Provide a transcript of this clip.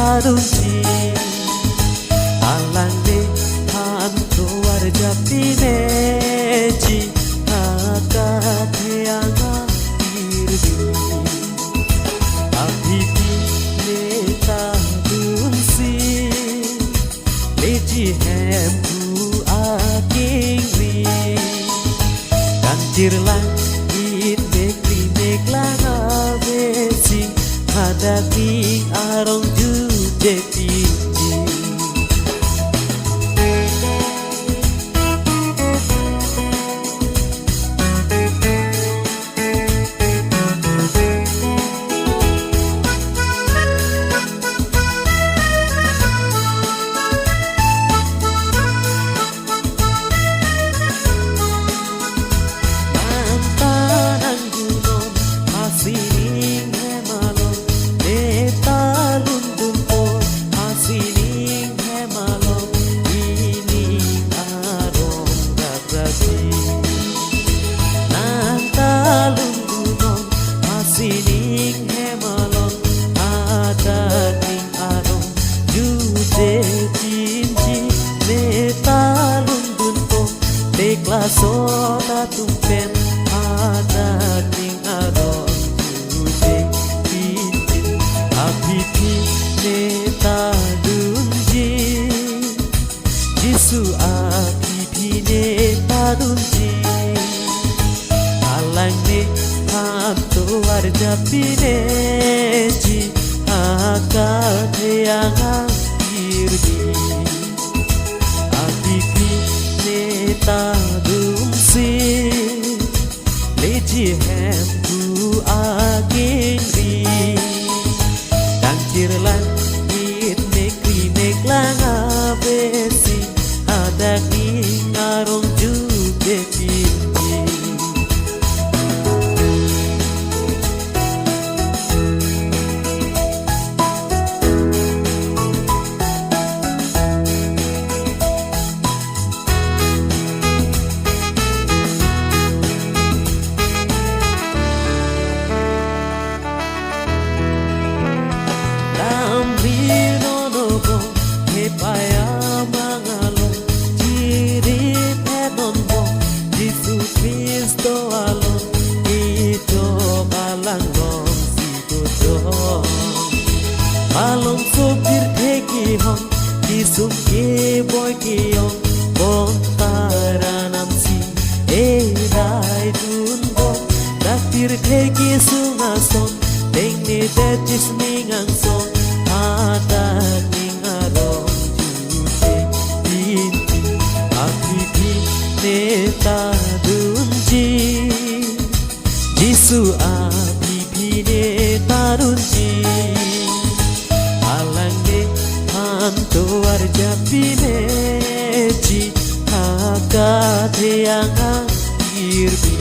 tarunci alange hantu warjapineji akatheanga irbi abhipi neta dunsi leji hembu akingri kanjir langit mek lang avesi hadati arong jude pinji Sota tumpen ada ting aron jude pinti abhipi neta dunji Jisu abhipi neta dunji alangne hantu warjapineji akatheanga irbi abhipi neta leji hembu agingri dangkir langit negeri neklang abesi adak ningarong jude pinti Paya mangalo ciri pedon bo Yesu Kristo alo ito kalang long sito do malong sopir theki hom kisum ke boy ke ong bon taranam si e dai dun bo daktir theki sungason tengne detis ningang son ada ningarong abhipi neta dunji Jisu abhipi neta dunji alange hantu warjapineji akatheanga irbi